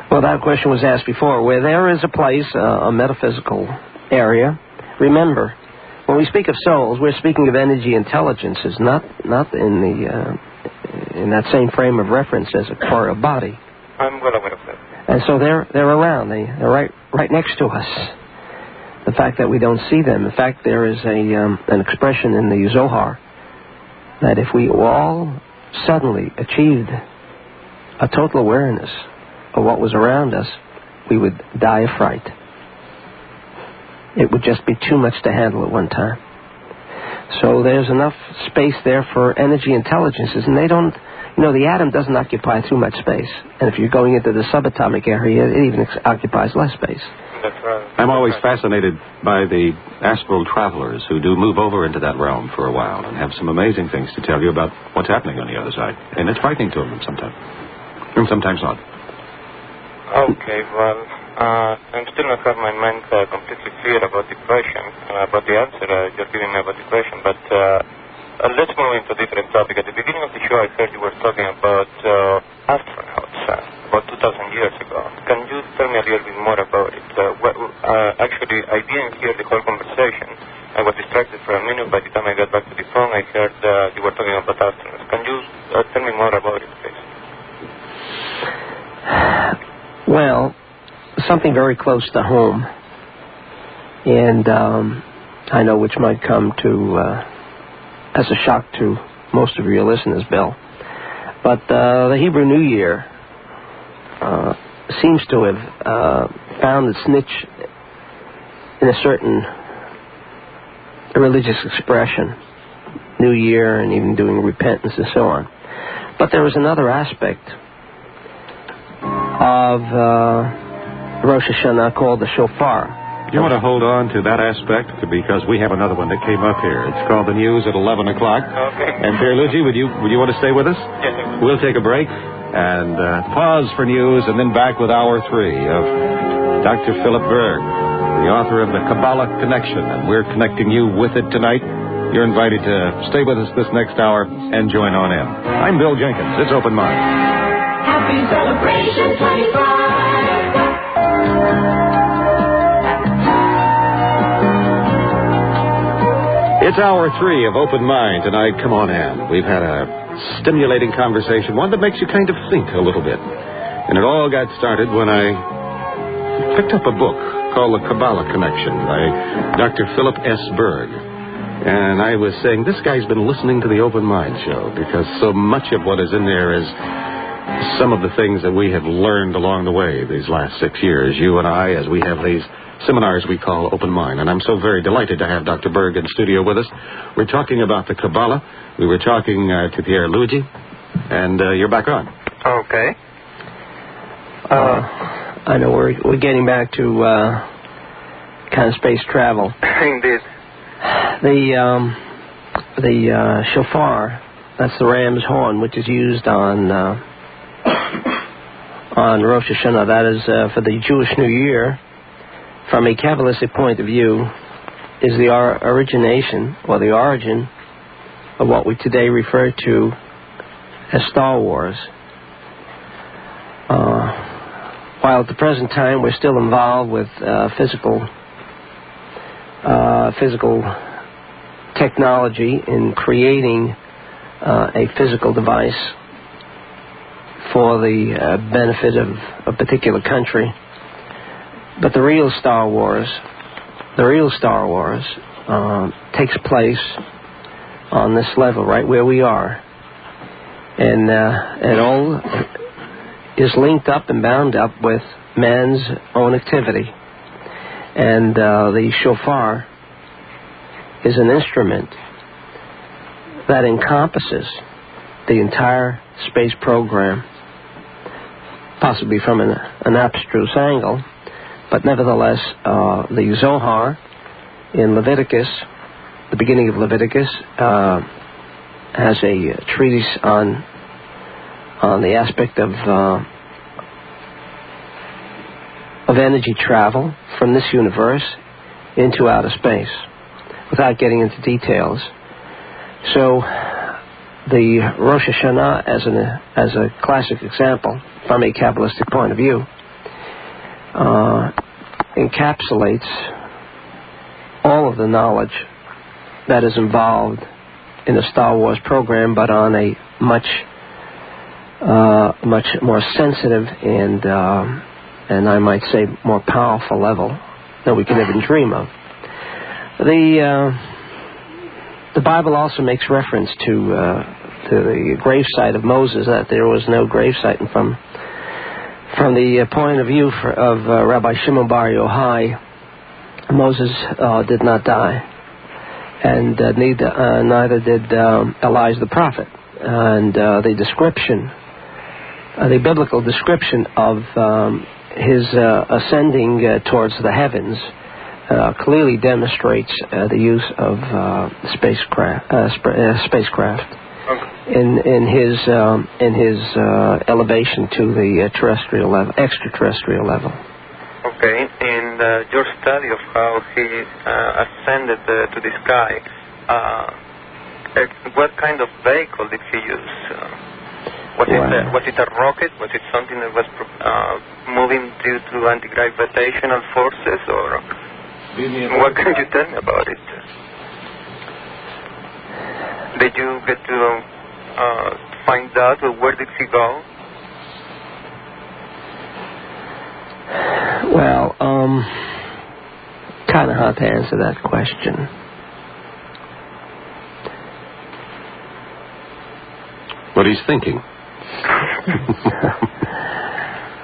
Well, that question was asked before. Where there is a place, a metaphysical area, remember, when we speak of souls, we're speaking of energy intelligences, not in that same frame of reference as a corporeal body. I'm well aware of that. And so they're around. They're right next to us. The fact that we don't see them. In fact, there is an expression in the Zohar that if we all suddenly achieved a total awareness of what was around us, we would die of fright. It would just be too much to handle at one time. So there's enough space there for energy intelligences, and they don't, the atom doesn't occupy too much space. And if you're going into the subatomic area, it even occupies less space. That's right. I'm always fascinated by the astral travelers who do move over into that realm for a while and have some amazing things to tell you about what's happening on the other side. And it's frightening to them sometimes. And sometimes not. Okay, well, I'm still not have my mind completely clear about the question, about the answer you're giving me about the question, but let's move into a different topic. At the beginning of the show, I heard you were talking about astronauts about 2,000 years ago. Can you tell me a little bit more about it? Actually, I didn't hear the whole conversation. I was distracted for a minute. By the time I got back to the phone, I heard you were talking about astronauts. Can you tell me more about it, please? Well, something very close to home, and I know which might come to as a shock to most of your listeners, Bill. But the Hebrew New Year seems to have found its niche in a certain religious expression, New Year, and even doing repentance and so on. But there is another aspect of Rosh Hashanah called the shofar. You want to hold on to that aspect because we have another one that came up here. It's called the news at 11 o'clock. Okay. And Pierluigi, would you want to stay with us? Yes, sir. We'll take a break and pause for news and then back with Hour 3 of Dr. Philip Berg, the author of the Kabbalah Connection. And we're connecting you with it tonight. You're invited to stay with us this next hour and join on in. I'm Bill Jenkins. It's Open Mind. Happy Celebration 25. It's Hour 3 of Open Mind tonight. Come on in. We've had a stimulating conversation, one that makes you kind of think a little bit. And it all got started when I picked up a book called The Kabbalah Connection by Dr. Philip S. Berg. And I was saying, this guy's been listening to the Open Mind show because so much of what is in there is some of the things that we have learned along the way these last 6 years, you and I, as we have these seminars we call Open Mind. And I'm so very delighted to have Dr. Berg in studio with us. We're talking about the Kabbalah. We were talking to Pierluigi, and you're back on. Okay. I know we're getting back to kind of space travel. Indeed. The shofar, that's the ram's horn, which is used on Rosh Hashanah. That is for the Jewish New Year. From a Kabbalistic point of view, is the origination or the origin of what we today refer to as Star Wars. While at the present time we're still involved with physical technology in creating a physical device for the benefit of a particular country. But the real Star Wars takes place on this level, right where we are. And it all is linked up and bound up with man's own activity. And the shofar is an instrument that encompasses the entire space program, possibly from an abstruse angle. But nevertheless, the Zohar in Leviticus, the beginning of Leviticus, has a treatise on the aspect of energy travel from this universe into outer space, without getting into details. So, the Rosh Hashanah, as a classic example, from a Kabbalistic point of view, encapsulates all of the knowledge that is involved in the Star Wars program, but on a much more sensitive and I might say more powerful level than we can even dream of. The Bible also makes reference to the gravesite of Moses, that there was no gravesite, and from the point of view of Rabbi Shimon Bar Yochai, Moses did not die, and neither did Elijah the prophet. And the biblical description of his ascending towards the heavens clearly demonstrates the use of spacecraft in his elevation to the terrestrial level, extraterrestrial level. Okay, in your study of how he ascended to the sky, what kind of vehicle did he use? Was it a rocket? Was it something that was moving due to anti-gravitational forces, or what can you tell me about it? Did you get to find out where did he go? Well, kind of hard to answer that question. What he's thinking.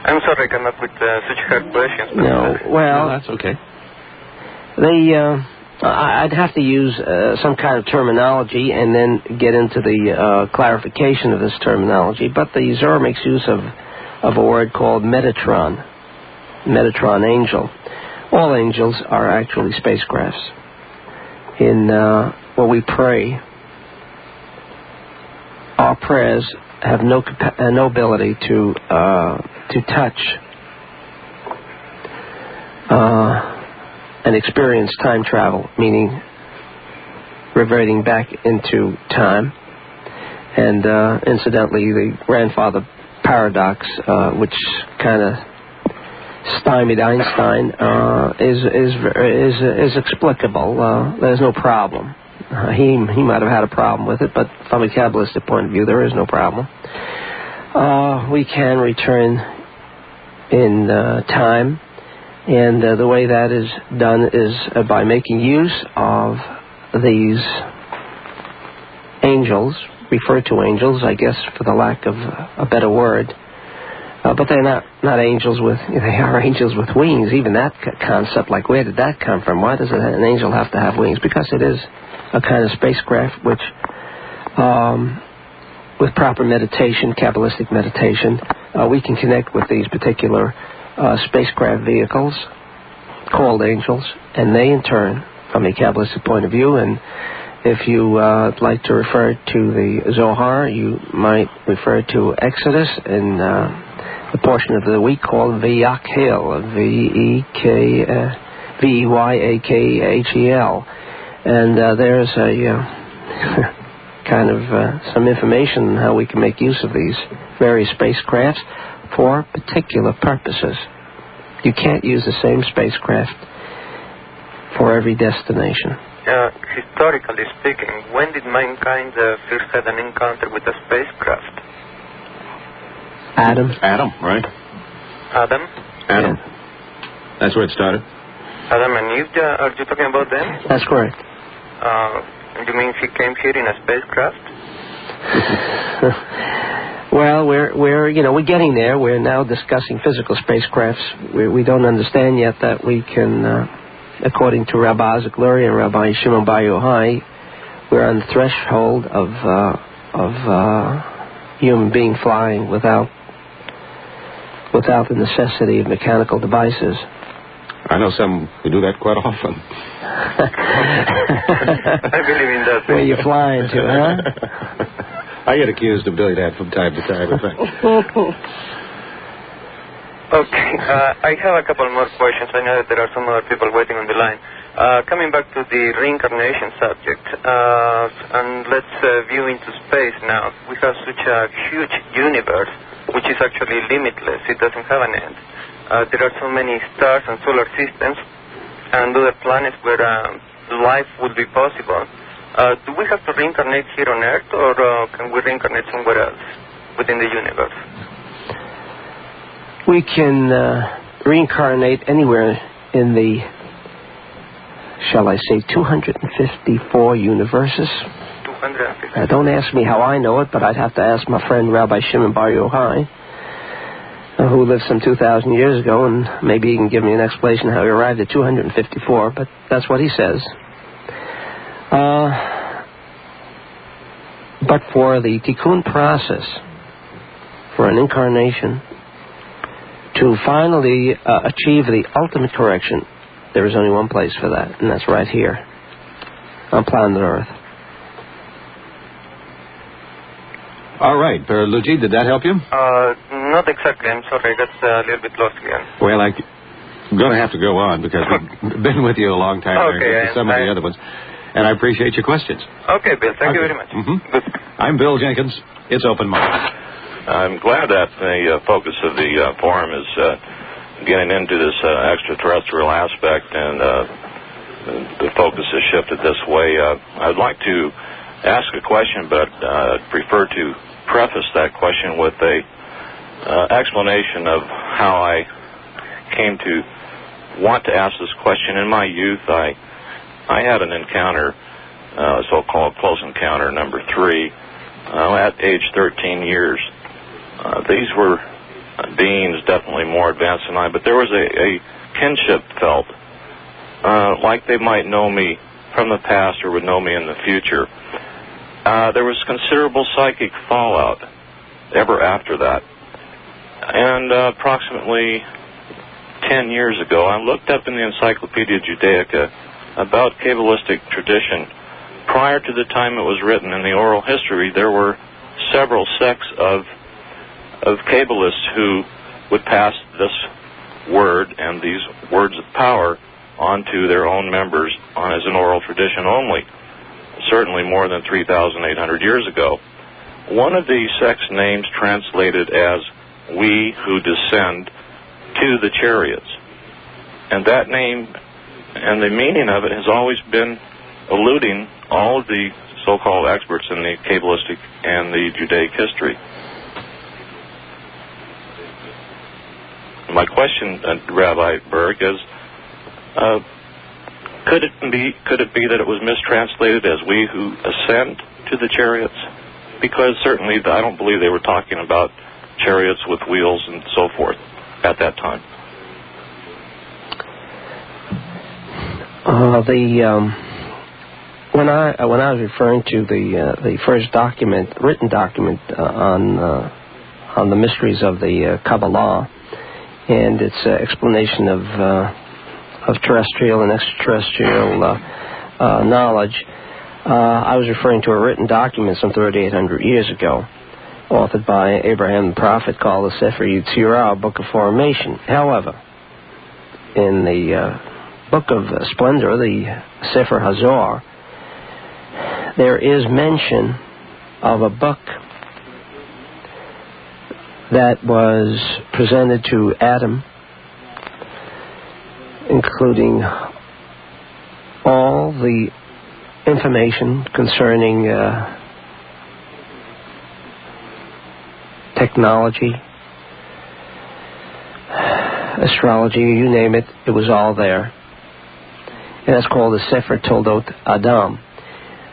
I'm sorry I cannot put such hard questions. No, well, no, that's okay. I'd have to use some kind of terminology and then get into the clarification of this terminology. But the Zohar makes use of a word called Metatron angel. All angels are actually spacecrafts. When we pray, our prayers have no ability to touch and experience time travel, meaning reverting back into time. And incidentally, the grandfather paradox, which kind of stymied Einstein, is explicable. There's no problem. He might have had a problem with it, but from a Kabbalistic point of view, there is no problem. We can return in time, and the way that is done is by making use of these angels, referred to angels, I guess, for the lack of a better word. But they're not angels they are angels with wings. Even that concept, like, where did that come from? Why does an angel have to have wings? Because it is a kind of spacecraft which, with proper meditation, Kabbalistic meditation, we can connect with these particular spacecraft vehicles called angels, and they in turn, from a Kabbalistic point of view, and if you like to refer to the Zohar, you might refer to Exodus in the portion of the week called Veyakhel, Veyakhel. And there's a kind of some information on how we can make use of these various spacecrafts for particular purposes. You can't use the same spacecraft for every destination. Historically speaking, when did mankind first have an encounter with a spacecraft? Adam, right? Adam? Yeah. That's where it started. Adam and Eve, are you talking about them? That's correct. You mean he came here in a spacecraft? Well, we're getting there. We're now discussing physical spacecrafts. We don't understand yet that we can, according to Rabbi Isaac Lurie and Rabbi Shimon Bar Yochai, we're on the threshold of human being flying without the necessity of mechanical devices. I know some who do that quite often. I believe in that. Where you flying to, huh? I get accused of doing that from time to time, I think. Okay, I have a couple more questions. I know that there are some other people waiting on the line. Coming back to the reincarnation subject, and let's view into space now. We have such a huge universe. which is actually limitless. It doesn't have an end. There are so many stars and solar systems and other planets where life would be possible. Do we have to reincarnate here on Earth, or can we reincarnate somewhere else within the universe? We can reincarnate anywhere in the, shall I say, 254 universes. 250. Don't ask me how I know it, but I'd have to ask my friend Rabbi Shimon Bar Yochai, who lived some 2,000 years ago, and maybe he can give me an explanation how he arrived at 254, but that's what he says. But for the tikkun process, for an incarnation, to finally achieve the ultimate correction, there is only one place for that, and that's right here on planet Earth. All right, Luigi, did that help you? Not exactly. I'm sorry. I got a little bit lost again. Well, I'm going to have to go on because we've been with you a long time. Okay. Some of the other ones. And I appreciate your questions. Okay, Bill. Thank you very much. Mm-hmm. I'm Bill Jenkins. It's Open Mind. I'm glad that the focus of the forum is getting into this extraterrestrial aspect, and the focus has shifted this way. I'd like to ask a question, but I'd prefer to preface that question with a explanation of how I came to want to ask this question. In my youth, I had an encounter, so-called close encounter number 3, at age 13 years. These were beings definitely more advanced than I, but there was a kinship felt, like they might know me from the past or would know me in the future. There was considerable psychic fallout ever after that. And approximately 10 years ago, I looked up in the Encyclopedia Judaica about Kabbalistic tradition. Prior to the time it was written in the oral history, there were several sects of Kabbalists who would pass this word and these words of power onto their own members as an oral tradition only, certainly more than 3,800 years ago. One of these sects' names translated as "we who descend to the chariots." And that name and the meaning of it has always been eluding all of the so-called experts in the Kabbalistic and the Judaic history. My question, Rabbi Berg, is could it be that it was mistranslated as "we who ascend to the chariots"? Because certainly I don't believe they were talking about chariots with wheels and so forth at that time. When I was referring to the first written document on the mysteries of the Kabbalah and its explanation of terrestrial and extraterrestrial knowledge, I was referring to a written document some 3,800 years ago, authored by Abraham the prophet, called the Sefer Yetzirah, Book of Formation. However, in the Book of Splendor, the Sefer HaZohar, there is mention of a book that was presented to Adam, including all the information concerning technology, astrology, you name it, it was all there. And that's called the Sefer Toldot Adam.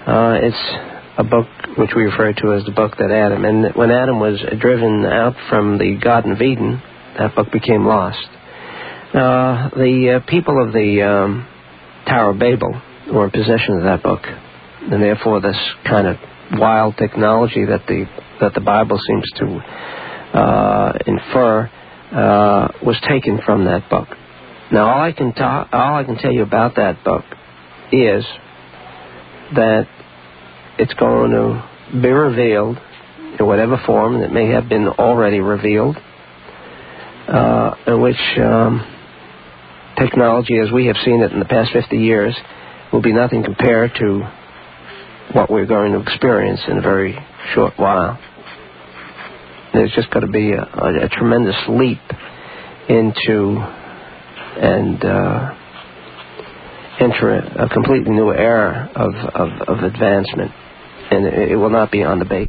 It's a book which we refer to as the book that Adam, and when Adam was driven out from the Garden of Eden, that book became lost. The people of the Tower of Babel were in possession of that book, and therefore this kind of wild technology that the Bible seems to infer was taken from that book. Now, all I can tell you about that book is that it's going to be revealed in whatever form that may have been already revealed, in which technology, as we have seen it in the past 50 years, will be nothing compared to what we're going to experience in a very short while. There's just got to be a tremendous leap into and enter a completely new era of advancement, and it will not be on the base.